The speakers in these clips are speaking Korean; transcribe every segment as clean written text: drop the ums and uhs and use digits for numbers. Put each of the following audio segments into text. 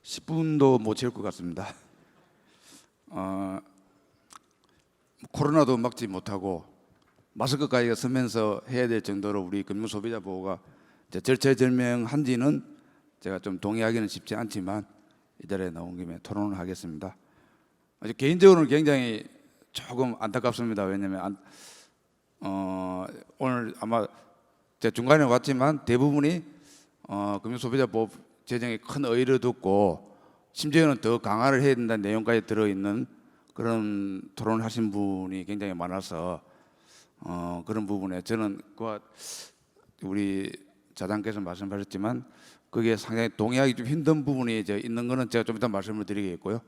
10분도 못 채울 것 같습니다. 코로나도 막지 못하고 마스크까지 쓰면서 해야 될 정도로 우리 금융소비자 보호가 절체절명한지는 제가 좀 동의하기는 쉽지 않지만 이 자리에 나온 김에 토론을 하겠습니다. 개인적으로는 굉장히 조금 안타깝습니다. 왜냐하면 오늘 아마 제가 중간에 왔지만 대부분이 금융소비자보호 제정에 큰 의의를 듣고 심지어는 더 강화를 해야 된다는 내용까지 들어있는 그런 토론을 하신 분이 굉장히 많아서 그런 부분에 저는 우리 자장께서 말씀하셨지만 그게 상당히 동의하기 좀 힘든 부분이 있는 거는 제가 좀 이따 말씀을 드리겠고요.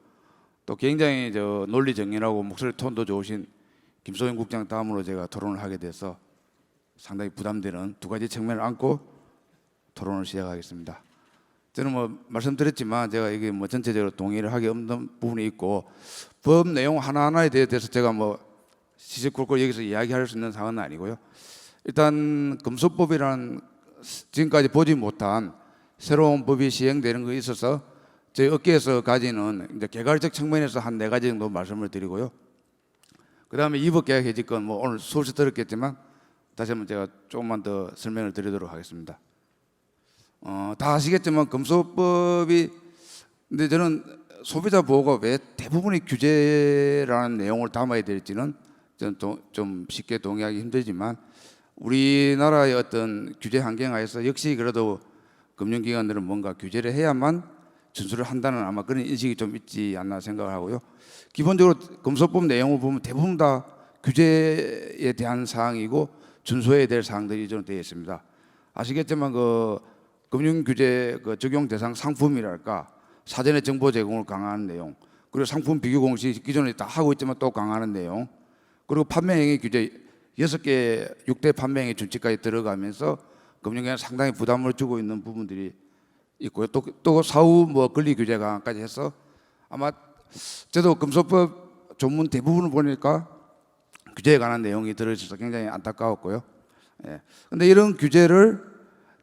또 굉장히 논리 정연하고 목소리 톤도 좋으신 김소영 국장 다음으로 제가 토론을 하게 돼서 상당히 부담되는 두 가지 측면을 안고 토론을 시작하겠습니다. 저는 말씀드렸지만 제가 이게 전체적으로 동의를 하기 없는 부분이 있고 법 내용 하나하나에 대해서 제가 시시콜콜 여기서 이야기할 수 있는 상황은 아니고요. 일단 금소법이라는 지금까지 보지 못한 새로운 법이 시행되는 것에 있어서 저희 업계에서 가지는 이제 개괄적 측면에서 한 4가지 정도 말씀을 드리고요. 그 다음에 입법계약 해지권 오늘 수없이 들었겠지만 다시 한번 제가 조금만 더 설명을 드리도록 하겠습니다. 다 아시겠지만 금소법이 근데 저는 소비자 보호가 왜 대부분의 규제라는 내용을 담아야 될지는 저는 좀 쉽게 동의하기 힘들지만 우리나라의 어떤 규제 환경 하에서 역시 그래도 금융기관들은 뭔가 규제를 해야만 준수를 한다는 아마 그런 인식이 좀 있지 않나 생각을 하고요. 기본적으로 금소법 내용을 보면 대부분 다 규제에 대한 사항이고 준수해야 될 사항들이 좀 되어 있습니다. 아시겠지만 금융규제 적용 대상 상품이랄까 사전에 정보 제공을 강화하는 내용, 그리고 상품 비교 공시 기존에 다 하고 있지만 또 강화하는 내용, 그리고 판매행위 규제 6개 6대 판매행위 준칙까지 들어가면서 금융기관 상당히 부담을 주고 있는 부분들이 있고요. 또 사후 권리 규제 강화까지 해서 아마 저도 금소법 전문 대부분을 보니까 규제에 관한 내용이 들어있어서 굉장히 안타까웠고요. 그런데 이런 규제를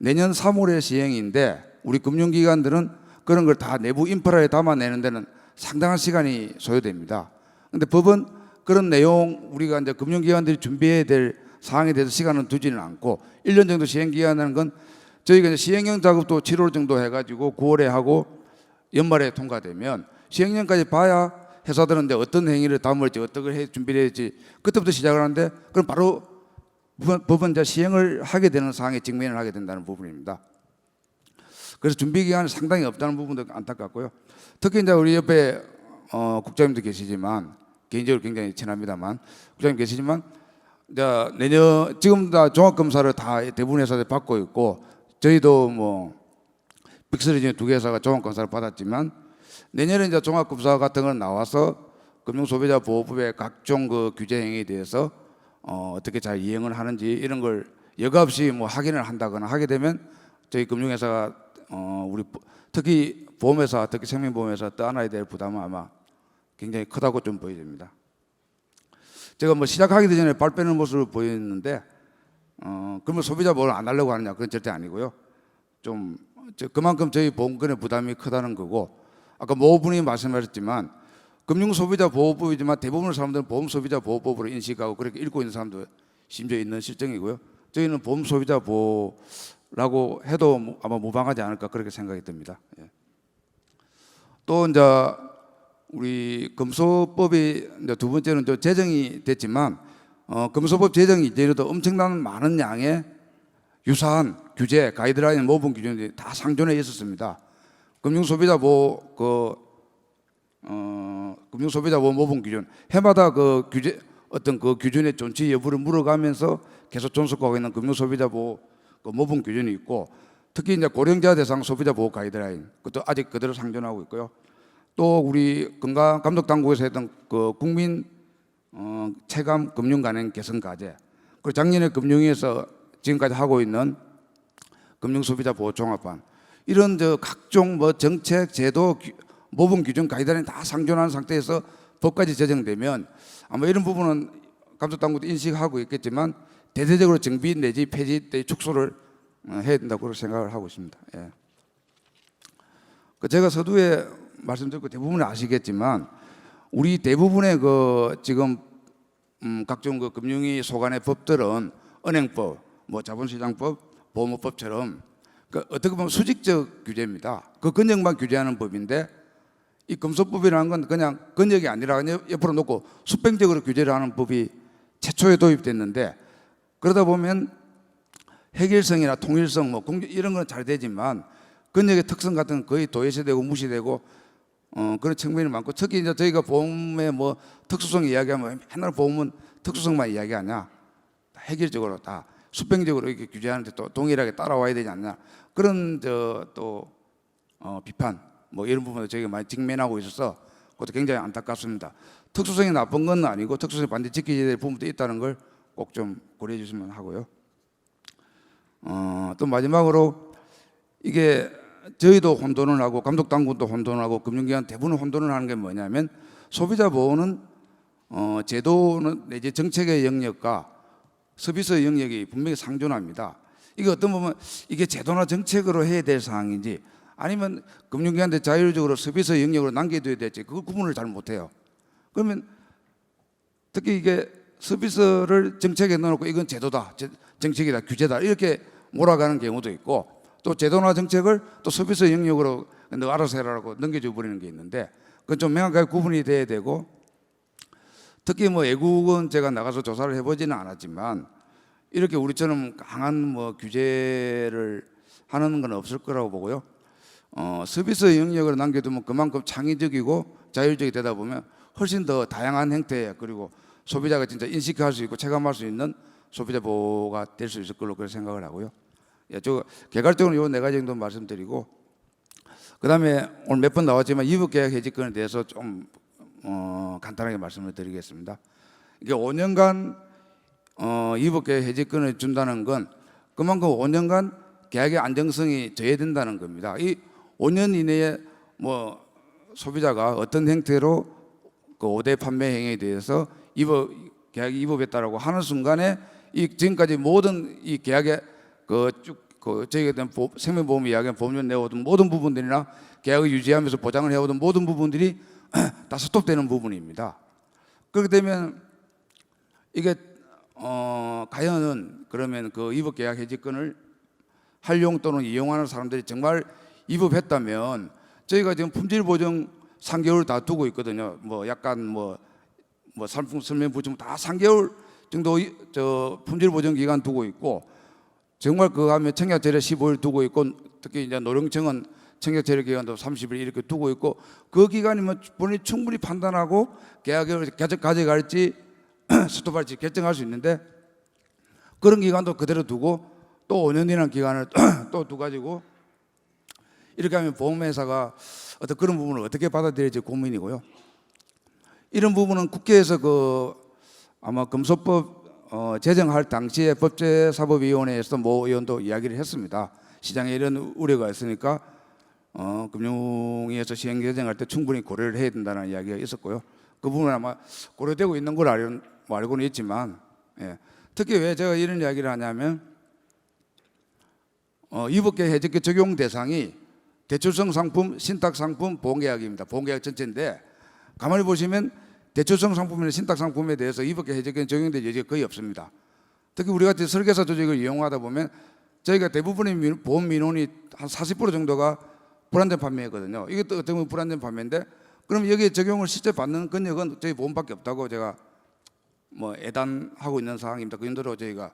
내년 3월에 시행인데 우리 금융기관들은 그런 걸 다 내부 인프라에 담아내는 데는 상당한 시간이 소요됩니다. 그런데 법은 그런 내용 우리가 이제 금융기관들이 준비해야 될 사항에 대해서 시간은 두지는 않고 1년 정도 시행기간이라는 건 저희가 이제 시행령 작업도 7월 정도 해가지고 9월에 하고 연말에 통과되면 시행령까지 봐야 회사들은 이제 어떤 행위를 담을지 어떻게 준비를 해야지 그때부터 시작을 하는데 그럼 바로 법은 이제 시행을 하게 되는 상황에 직면을 하게 된다는 부분입니다. 그래서 준비 기간이 상당히 없다는 부분도 안타깝고요. 특히 이제 우리 옆에 국장님도 계시지만 개인적으로 굉장히 친합니다만 국장님 계시지만 이제 지금 다 종합검사를 다 대부분 회사들 받고 있고 저희도 빅3 중에 2개 회사가 종합검사를 받았지만 내년에 이제 종합검사 같은 건 나와서 금융소비자보호법의 각종 규제 행위에 대해서 어떻게 잘 이행을 하는지 이런 걸 여과 없이 확인을 한다거나 하게 되면 저희 금융회사가 우리 특히 보험회사, 특히 생명보험회사 떠안아야 될 부담은 아마 굉장히 크다고 좀 보여집니다. 제가 시작하기 전에 발 빼는 모습을 보였는데 그러면 소비자 보호를 안 하려고 하느냐 그건 절대 아니고요. 그만큼 저희 보험권의 부담이 크다는 거고 아까 모 분이 말씀하셨지만 금융소비자보호법이지만 대부분의 사람들은 보험소비자보호법으로 인식하고 그렇게 읽고 있는 사람도 심지어 있는 실정이고요. 저희는 보험소비자보호라고 해도 아마 무방하지 않을까 그렇게 생각이 듭니다. 또 이제 우리 금소법이 이제 두 번째는 또 제정이 됐지만 금소법 제정이 이제도 엄청난 많은 양의 유사한 규제, 가이드라인, 모범 기준들이 다 상존해 있었습니다. 금융소비자보호 금융소비자보호 모범 기준 해마다 어떤 규준의 존치 여부를 물어가면서 계속 존속하고 있는 금융소비자보호 모범 기준이 있고 특히 이제 고령자 대상 소비자보호 가이드라인 그것도 아직 그대로 상존하고 있고요. 또 우리 건강감독당국에서 했던 국민 체감 금융간행 개선 과제 그리고 작년에 금융위에서 지금까지 하고 있는 금융소비자보호 종합반 이런 각종 정책 제도 모범 기준 가이드라인 다 상존한 상태에서 법까지 제정되면 아마 이런 부분은 감독당국도 인식하고 있겠지만 대대적으로 정비 내지 폐지 때 축소를 해야 된다고 생각을 하고 있습니다. 제가 서두에 말씀드렸고 대부분 아시겠지만 우리 대부분의 그 지금 각종 그 금융위 소관의 법들은 은행법, 뭐 자본시장법, 보험업법처럼 그 어떻게 보면 수직적 규제입니다. 그 권역만 규제하는 법인데 이 금소법이라는 건 그냥 권역이 아니라 그냥 옆으로 놓고 수평적으로 규제를 하는 법이 최초에 도입됐는데 그러다 보면 해결성이나 통일성 뭐 이런 건 잘 되지만 권역의 특성 같은 건 거의 도외시되고 무시되고 그런 측면이 많고 특히 이제 저희가 보험의 뭐 특수성 이야기하면 맨날 보험은 특수성만 이야기하냐 해결적으로 다 수평적으로 이렇게 규제하는데 또 동일하게 따라와야 되지 않냐 그런 또 비판 뭐 이런 부분을 저희가 많이 직면하고 있어서 그것도 굉장히 안타깝습니다. 특수성이 나쁜 건 아니고 특수성이 반드시 지켜야 될 부분도 있다는 걸 꼭 좀 고려해 주시면 하고요. 또 마지막으로 이게 저희도 혼돈을 하고 감독당국도 혼돈을 하고 금융기관 대부분 혼돈을 하는 게 뭐냐면 소비자 보호는 제도는 내지 정책의 영역과 서비스의 영역이 분명히 상존합니다. 이게 어떤 보면 이게 제도나 정책으로 해야 될 사항인지 아니면 금융기관한테 자율적으로 서비스 영역으로 남겨둬야 될지 그 구분을 잘 못해요. 그러면 특히 이게 서비스를 정책에 넣어놓고 이건 제도다, 정책이다, 규제다 이렇게 몰아가는 경우도 있고 또 제도나 정책을 또 서비스 영역으로 너 알아서 해라라고 넘겨줘 버리는 게 있는데 그건 좀 명확하게 구분이 돼야 되고 특히 뭐 외국은 제가 나가서 조사를 해보지는 않았지만 이렇게 우리처럼 강한 뭐 규제를 하는 건 없을 거라고 보고요. 서비스 영역으로 남겨두면 그만큼 창의적이고 자율적이 되다 보면 훨씬 더 다양한 형태 그리고 소비자가 진짜 인식할 수 있고 체감할 수 있는 소비자 보호가 될 수 있을 걸로 그렇게 생각을 하고요. 예, 저 개괄적으로 요 네 가지 정도 말씀드리고 그다음에 오늘 몇 번 나왔지만 이북계약 해지권에 대해서 좀 간단하게 말씀을 드리겠습니다. 이게 5년간 이북계약 해지권을 준다는 건 그만큼 5년간 계약의 안정성이 저해된다는 겁니다. 이 5년 이내에 뭐 소비자가 어떤 형태로 그 5대 판매 행위에 대해서 계약이 위법했다라고 하는 순간에 이 지금까지 모든 이 계약의 저희가 된 생명보험 이야기한 보험료 내오던 모든 부분들이나 계약을 유지하면서 보장을 해오던 모든 부분들이 다 스톱되는 부분입니다. 그렇게 되면 이게 과연 그러면 그 위법계약 해지권을 활용 또는 이용하는 사람들이 정말 위법했다면 저희가 지금 품질 보증 3개월 다 두고 있거든요. 뭐 약간 뭐 상품 설명 보증 다 3개월 정도 품질 보증 기간 두고 있고 정말 그거 하면 청약 제외 15일 두고 있고 특히 이제 노령청은 청약 제외 기간도 30일 이렇게 두고 있고 그 기간이면 본인이 충분히 판단하고 계약을 계속 가져갈지 스톱할지 결정할 수 있는데 그런 기간도 그대로 두고 또 5년이라는 기간을 또 두가지고 이렇게 하면 보험회사가 어떤 그런 부분을 어떻게 받아들일지 고민이고요. 이런 부분은 국회에서 아마 금소법 제정할 당시에 법제사법위원회에서 모 의원도 이야기를 했습니다. 시장에 이런 우려가 있으니까 금융위에서 시행 제정할 때 충분히 고려를 해야 된다는 이야기가 있었고요. 그 부분은 아마 고려되고 있는 걸 알고는 있지만 특히 왜 제가 이런 이야기를 하냐면 위법계약 해지권 적용 대상이 대출성 상품, 신탁 상품, 보험계약입니다. 보험계약 전체인데 가만히 보시면 대출성 상품이나 신탁 상품에 대해서 위법계약 해지권이 적용될 여지가 거의 없습니다. 특히 우리 같은 설계사 조직을 이용하다 보면 저희가 대부분의 보험 민원이 한 40% 정도가 불안전 판매거든요. 이것도 어떻게 보면 불안전 판매인데 그럼 여기에 적용을 실제 받는 권역은 저희 보험밖에 없다고 제가 뭐 애단하고 있는 상황입니다. 그 정도로 저희가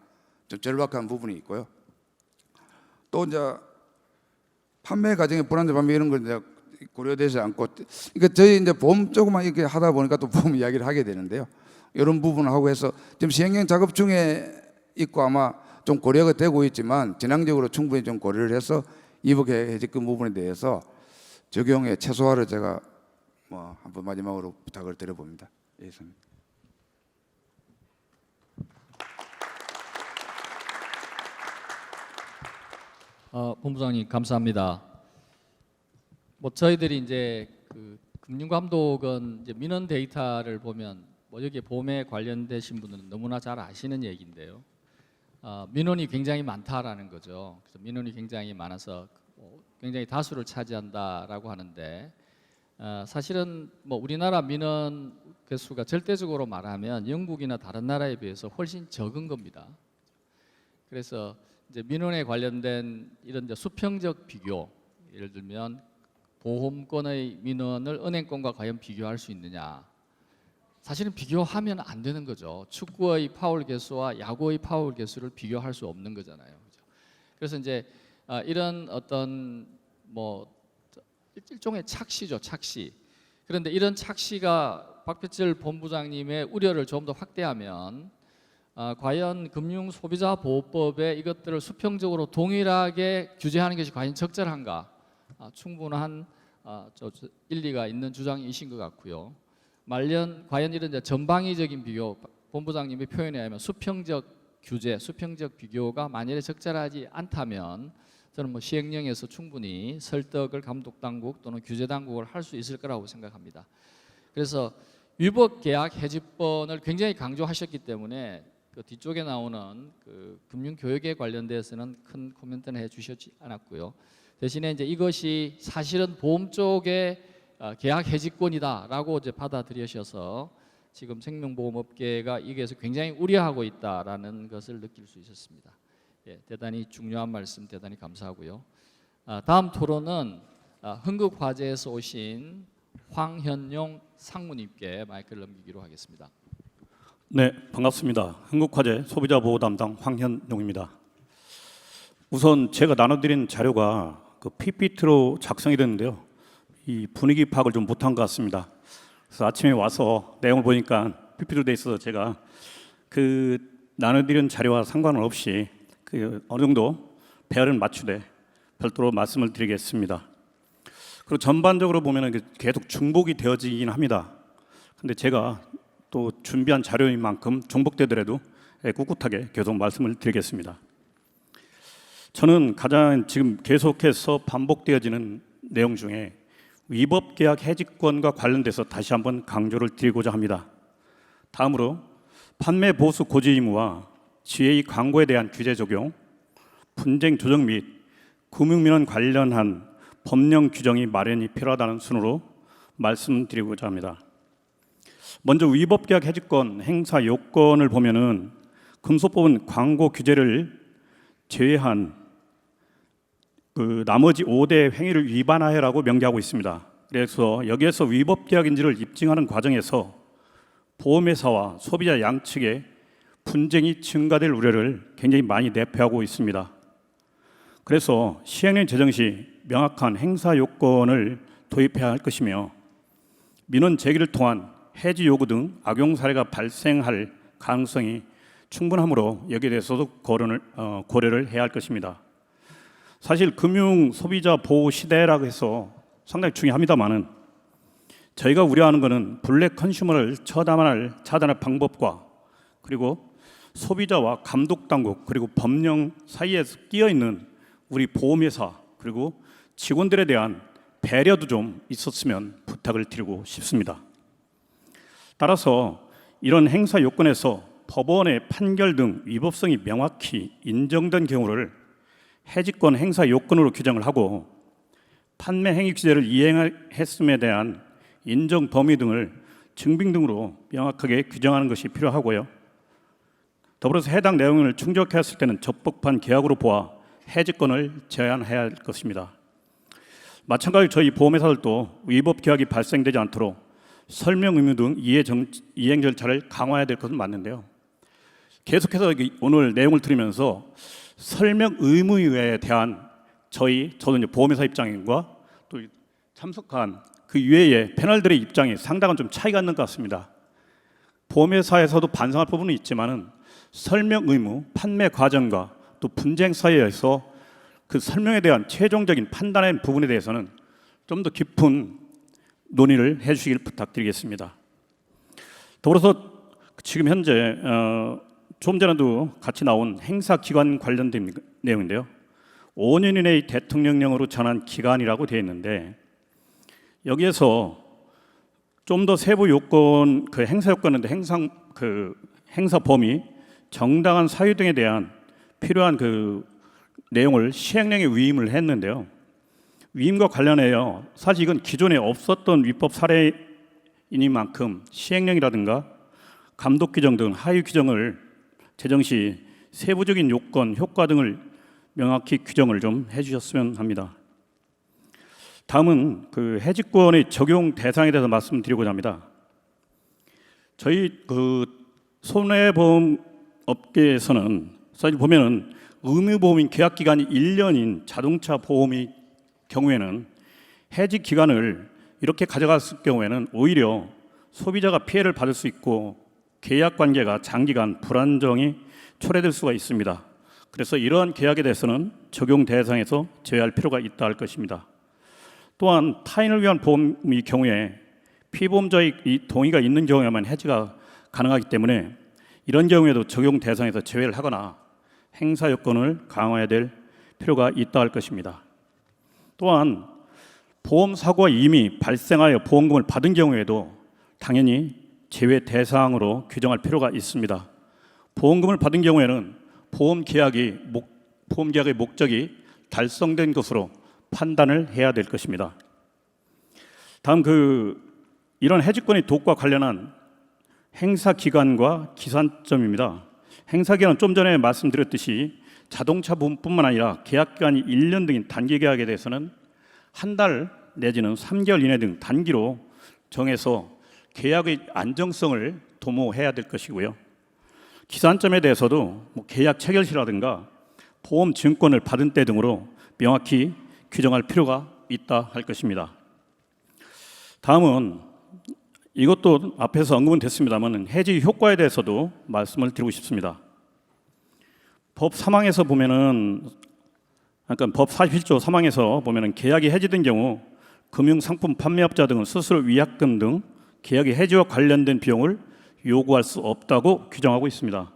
좀 절박한 부분이 있고요. 또 이제 판매 과정에 불안전 판매 이런 걸 이제 고려되지 않고 그러니까 저희 이제 보험 조금만 이렇게 하다 보니까 또 보험 이야기를 하게 되는데요. 이런 부분을 하고 해서 지금 시행령 작업 중에 있고 아마 좀 고려가 되고 있지만 진행적으로 충분히 좀 고려를 해서 위법계약 해지권 부분에 대해서 적용의 최소화를 제가 뭐 한번 마지막으로 부탁을 드려봅니다. 예, 이상입니다. 본부장님 감사합니다. 뭐 저희들이 이제 그 금융감독은 이제 민원 데이터를 보면 뭐 여기에 보험에 관련되신 분들은 너무나 잘 아시는 얘기인데요. 민원이 굉장히 많다라는 거죠. 그래서 민원이 굉장히 많아서 굉장히 다수를 차지한다라고 하는데 사실은 뭐 우리나라 민원 개수가 절대적으로 말하면 영국이나 다른 나라에 비해서 훨씬 적은 겁니다. 그래서 이제 민원에 관련된 이런 이제 수평적 비교, 예를 들면 보험권의 민원을 은행권과 과연 비교할 수 있느냐? 사실은 비교하면 안 되는 거죠. 축구의 파울 개수와 야구의 파울 개수를 비교할 수 없는 거잖아요. 그죠? 그래서 이제 이런 어떤 뭐 일종의 착시죠, 착시. 그런데 이런 착시가 박표철 본부장님의 우려를 좀 더 확대하면 과연 금융소비자보호법에 이것들을 수평적으로 동일하게 규제하는 것이 과연 적절한가? 충분한 일리가 있는 주장이신 것 같고요. 과연 이런 이제 전방위적인 비교, 본부장님의 표현에 의하면 수평적 규제, 수평적 비교가 만일에 적절하지 않다면 저는 뭐 시행령에서 충분히 설득을 감독당국 또는 규제당국을 할 수 있을 거라고 생각합니다. 그래서 위법 계약 해지권을 굉장히 강조하셨기 때문에 그 뒤쪽에 나오는 그 금융 교육에 관련돼서는 큰 코멘트는 해주셨지 않았고요. 대신에 이제 이것이 사실은 보험 쪽의 계약 해지권이다라고 이제 받아들여셔서 지금 생명보험업계가 이게서 굉장히 우려하고 있다라는 것을 느낄 수 있었습니다. 예, 대단히 중요한 말씀 대단히 감사하고요. 다음 토론은 흥국화재에서 오신 황현용 상무님께 마이크를 넘기기로 하겠습니다. 네, 반갑습니다. 흥국화재 소비자보호 담당 황현용입니다. 우선 제가 나눠드린 자료가 그 PPT로 작성이 됐는데요. 이 분위기 파악을 좀 못한 것 같습니다. 그래서 아침에 와서 내용을 보니까 PPT로 돼 있어서 제가 그 나눠드린 자료와 상관은 없이 그 어느 정도 배열을 맞추되 별도로 말씀을 드리겠습니다. 그리고 전반적으로 보면 계속 중복이 되어지긴 합니다. 근데 제가 또 준비한 자료인 만큼 중복되더라도 꿋꿋하게 계속 말씀을 드리겠습니다. 저는 가장 지금 계속해서 반복되어지는 내용 중에 위법 계약 해지권과 관련돼서 다시 한번 강조를 드리고자 합니다. 다음으로 판매 보수 고지 의무와 GA 광고에 대한 규제 적용, 분쟁 조정 및 금융민원 관련한 법령 규정이 마련이 필요하다는 순으로 말씀드리고자 합니다. 먼저 위법 계약 해지권 행사 요건을 보면은 금소법은 광고 규제를 제외한 그 나머지 5대 행위를 위반하여라고 명기하고 있습니다. 그래서 여기에서 위법 계약인지를 입증하는 과정에서 보험회사와 소비자 양측의 분쟁이 증가될 우려를 굉장히 많이 내포하고 있습니다. 그래서 시행령 제정 시 명확한 행사 요건을 도입해야 할 것이며 민원 제기를 통한 해지 요구 등 악용 사례가 발생할 가능성이 충분하므로 여기에 대해서도 고려를 해야 할 것입니다. 사실 금융 소비자 보호 시대라고 해서 상당히 중요합니다만은 저희가 우려하는 것은 블랙 컨슈머를 차단할 방법과 그리고 소비자와 감독 당국 그리고 법령 사이에 끼어 있는 우리 보험회사 그리고 직원들에 대한 배려도 좀 있었으면 부탁을 드리고 싶습니다. 따라서 이런 행사 요건에서 법원의 판결 등 위법성이 명확히 인정된 경우를 해지권 행사 요건으로 규정을 하고 판매 행위 규제를 이행했음에 대한 인정 범위 등을 증빙 등으로 명확하게 규정하는 것이 필요하고요. 더불어서 해당 내용을 충족했을 때는 적법한 계약으로 보아 해지권을 제한해야 할 것입니다. 마찬가지로 저희 보험회사들도 위법 계약이 발생되지 않도록 설명 의무 등 이행 절차를 강화해야 될 것은 맞는데요. 계속해서 오늘 내용을 들으면서 설명 의무에 대한 저도 이제 보험회사 입장과 또 참석한 그 이외의 패널들의 입장이 상당한 좀 차이가 있는 것 같습니다. 보험회사에서도 반성할 부분은 있지만은 설명 의무, 판매 과정과 또 분쟁 사이에서 그 설명에 대한 최종적인 판단의 부분에 대해서는 좀 더 깊은 논의를 해주시길 부탁드리겠습니다. 더불어서 지금 현재 좀 전에도 같이 나온 행사기관 관련된 내용인데요. 5년 이내의 대통령령으로 정한 기간이라고 되어 있는데 여기에서 좀 더 세부 요건, 그 행사 요건인데 행사 범위, 정당한 사유 등에 대한 필요한 그 내용을 시행령에 위임을 했는데요. 위임과 관련하여 사실 이건 기존에 없었던 위법 사례이니만큼 시행령이라든가 감독 규정 등 하위 규정을 제정 시 세부적인 요건, 효과 등을 명확히 규정을 좀 해주셨으면 합니다. 다음은 그 해지권의 적용 대상에 대해서 말씀드리고자 합니다. 저희 그 손해보험 업계에서는 사실 보면은 의무보험인 계약 기간이 1년인 자동차 보험의 경우에는 해지 기간을 이렇게 가져갔을 경우에는 오히려 소비자가 피해를 받을 수 있고 계약 관계가 장기간 불안정이 초래될 수가 있습니다. 그래서 이러한 계약에 대해서는 적용 대상에서 제외할 필요가 있다 할 것입니다. 또한 타인을 위한 보험의 경우에 피보험자의 이 동의가 있는 경우에만 해지가 가능하기 때문에 이런 경우에도 적용 대상에서 제외를 하거나 행사 요건을 강화해야 될 필요가 있다 할 것입니다. 또한 보험 사고가 이미 발생하여 보험금을 받은 경우에도 당연히 제외 대상으로 규정할 필요가 있습니다. 보험금을 받은 경우에는 보험 계약의 목적이 달성된 것으로 판단을 해야 될 것입니다. 다음 이런 해지권의 도급과 관련한 행사 기간과 기산점입니다. 행사 기간은 좀 전에 말씀드렸듯이 자동차 보험뿐만 아니라 계약 기간이 1년 등인 단기 계약에 대해서는 한 달 내지는 3개월 이내 등 단기로 정해서 계약의 안정성을 도모해야 될 것이고요. 기산점에 대해서도 계약 체결시라든가 보험 증권을 받은 때 등으로 명확히 규정할 필요가 있다 할 것입니다. 다음은 이것도 앞에서 언급은 됐습니다만 해지 효과에 대해서도 말씀을 드리고 싶습니다. 법 3항에서 보면은 법 41조 3항에서 보면은 계약이 해지된 경우 금융상품 판매업자 등은 스스로 위약금 등 계약의 해지와 관련된 비용을 요구할 수 없다고 규정하고 있습니다.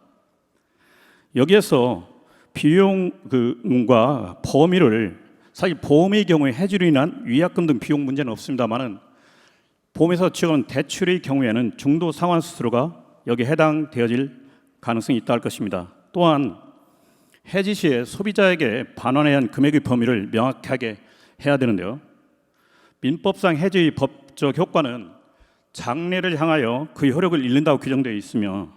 여기에서 비용과 범위를 사실 보험의 경우에 해지로 인한 위약금 등 비용 문제는 없습니다만은 보험에서 취하는 대출의 경우에는 중도 상환 수수료가 여기에 해당되어질 가능성이 있다 할 것입니다. 또한 해지 시에 소비자에게 반환해야 하는 금액의 범위를 명확하게 해야 되는데요. 민법상 해지의 법적 효과는 장래를 향하여 그 효력을 잃는다고 규정되어 있으며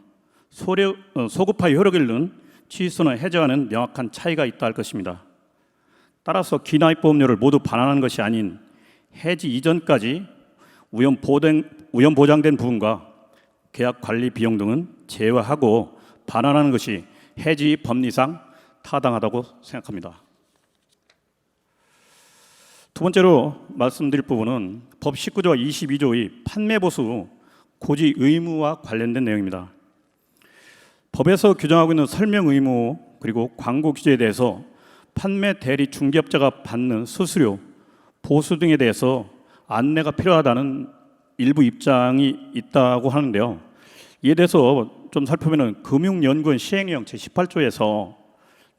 소급하여 효력을 잃는 취소나 해지와는 명확한 차이가 있다 할 것입니다. 따라서 기나입 보험료를 모두 반환하는 것이 아닌 해지 이전까지 우연 보장된 부분과 계약 관리 비용 등은 제외하고 반환하는 것이 해지 법리상 타당하다고 생각합니다. 두 번째로 말씀드릴 부분은 법 19조와 22조의 판매 보수 고지 의무와 관련된 내용입니다. 법에서 규정하고 있는 설명 의무 그리고 광고 규제에 대해서 판매 대리 중개업자가 받는 수수료, 보수 등에 대해서 안내가 필요하다는 일부 입장이 있다고 하는데요. 이에 대해서 좀 살펴보면 금융연구원 시행령 제18조에서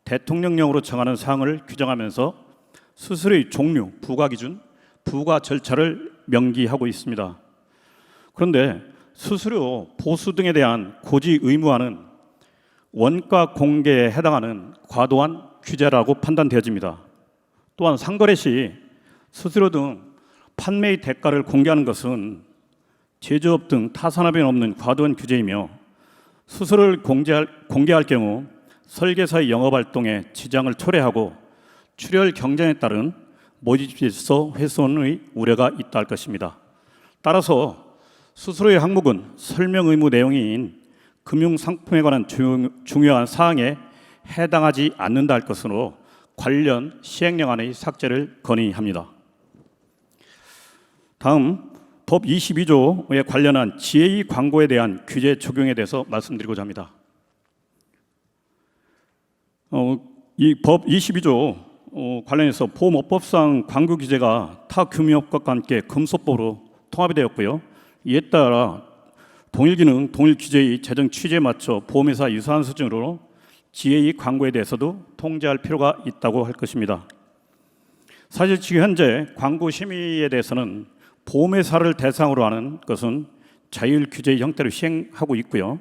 대통령령으로 정하는 사항을 규정하면서 수수료의 종류, 부과 기준, 부과 절차를 명기하고 있습니다. 그런데 수수료, 보수 등에 대한 고지 의무화는 원가 공개에 해당하는 과도한 규제라고 판단되어집니다. 또한 상거래 시 수수료 등 판매의 대가를 공개하는 것은 제조업 등 타산업에 없는 과도한 규제이며 수수료를 공개할 경우 설계사의 영업활동에 지장을 초래하고 출혈 경쟁에 따른 모집질서 훼손의 우려가 있다 할 것입니다. 따라서 수수료의 항목은 설명 의무 내용인 금융상품에 관한 중요한 사항에 해당하지 않는다 할 것으로 관련 시행령안의 삭제를 건의합니다. 다음 법 22조에 관련한 지혜의 광고에 대한 규제 적용에 대해서 말씀드리고자 합니다. 이 법 22조 관련해서 보험업법상 광고 규제가 타 금융업과 함께 금소법으로 통합이 되었고요. 이에 따라 동일 기능, 동일 규제의 제정 취지에 맞춰 보험회사 유사한 수준으로 지혜의 광고에 대해서도 통제할 필요가 있다고 할 것입니다. 사실 지금 현재 광고 심의에 대해서는 보험회사를 대상으로 하는 것은 자율 규제 형태로 시행하고 있고요.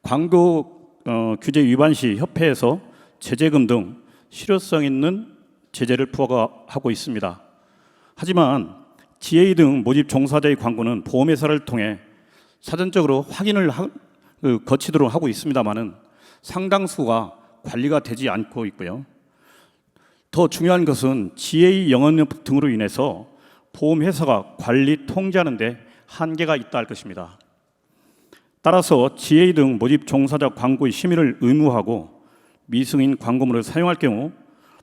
광고 규제 위반 시 협회에서 제재금 등 실효성 있는 제재를 부과하고 있습니다. 하지만 GA 등 모집 종사자의 광고는 보험회사를 통해 사전적으로 확인을 거치도록 하고 있습니다만은 상당수가 관리가 되지 않고 있고요. 더 중요한 것은 GA 영업력 등으로 인해서 보험회사가 관리 통제하는 데 한계가 있다 할 것입니다. 따라서 GA 등 모집 종사자 광고의 심의를 의무화하고 미승인 광고물을 사용할 경우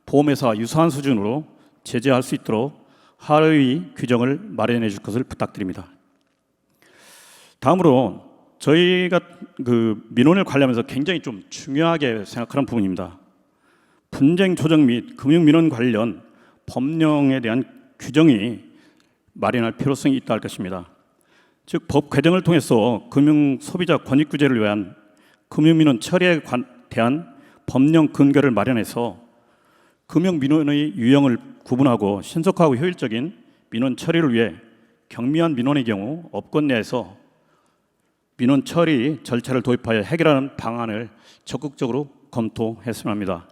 보험회사와 유사한 수준으로 제재할 수 있도록 하의 규정을 마련해 줄 것을 부탁드립니다. 다음으로 저희가 민원을 관리하면서 굉장히 좀 중요하게 생각하는 부분입니다. 분쟁 조정 및 금융 민원 관련 법령에 대한 규정이 마련할 필요성이 있다 할 것입니다. 즉 법 개정을 통해서 금융 소비자 권익 구제를 위한 금융 민원 처리에 대한 법령 근거를 마련해서 금융 민원의 유형을 구분하고 신속하고 효율적인 민원 처리를 위해 경미한 민원의 경우 업권 내에서 민원 처리 절차를 도입하여 해결하는 방안을 적극적으로 검토했으면 합니다.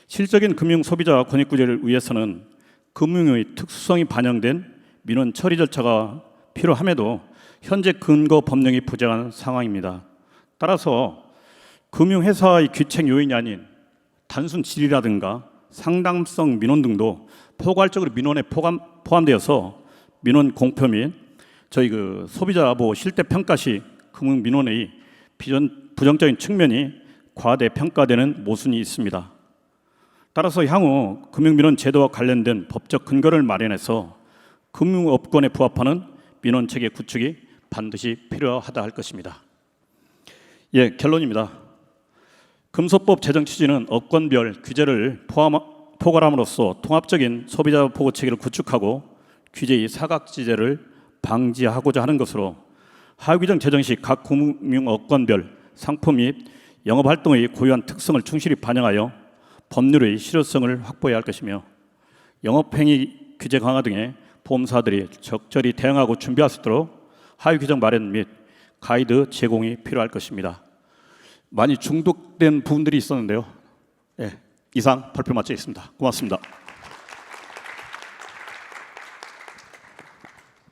실적인 금융 소비자 권익 구제를 위해서는 금융의 특수성이 반영된 민원 처리 절차가 필요함에도 현재 근거 법령이 부재한 상황입니다. 따라서 금융회사의 귀책 요인이 아닌 단순 질이라든가 상담성 민원 등도 포괄적으로 민원에 포함되어서 민원 공표 및 저희 소비자 보호 실태 평가 시 금융 민원의 부정적인 측면이 과대 평가되는 모순이 있습니다. 따라서 향후 금융 민원 제도와 관련된 법적 근거를 마련해서 금융업권에 부합하는 민원 체계 구축이 반드시 필요하다 할 것입니다. 예, 결론입니다. 금소법 제정 취지는 업권별 규제를 포괄함으로써 통합적인 소비자 보호 체계를 구축하고 규제의 사각지대를 방지하고자 하는 것으로 하위규정 제정 시 각 금융업권별 상품 및 영업활동의 고유한 특성을 충실히 반영하여 법률의 실효성을 확보해야 할 것이며 영업행위 규제 강화 등의 보험사들이 적절히 대응하고 준비할 수 있도록 하위규정 마련 및 가이드 제공이 필요할 것입니다. 많이 중독된 부분들이 있었는데요. 예, 이상 발표 마치겠습니다. 고맙습니다.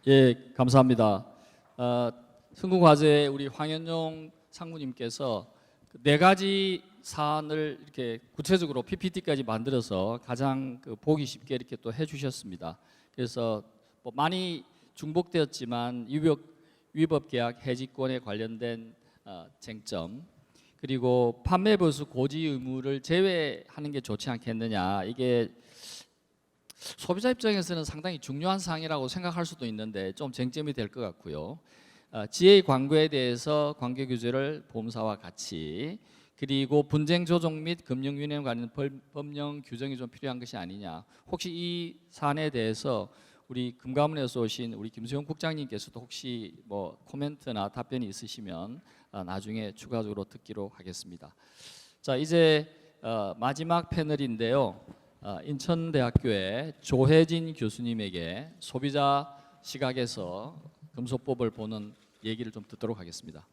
예, 감사합니다. 흥국화재 우리 황현용 상무님께서 네 가지 사안을 이렇게 구체적으로 PPT까지 만들어서 가장 보기 쉽게 이렇게 또 해주셨습니다. 그래서 뭐 많이 중복되었지만 위법계약 해지권에 관련된 쟁점, 그리고 판매보수 고지 의무를 제외하는 게 좋지 않겠느냐, 이게 소비자 입장에서는 상당히 중요한 사항이라고 생각할 수도 있는데 좀 쟁점이 될 것 같고요. GA 광고에 대해서 관계 규제를 보험사와 같이, 그리고 분쟁 조정 및 금융위원회 관련 법령 규정이 좀 필요한 것이 아니냐. 혹시 이 사안에 대해서 우리 금감원에서 오신 우리 김수영 국장님께서도 혹시 뭐 코멘트나 답변이 있으시면 나중에 추가적으로 듣기로 하겠습니다. 자, 이제 마지막 패널인데요. 인천대학교의 조혜진 교수님에게 소비자 시각에서 금소법을 보는 얘기를 좀 듣도록 하겠습니다.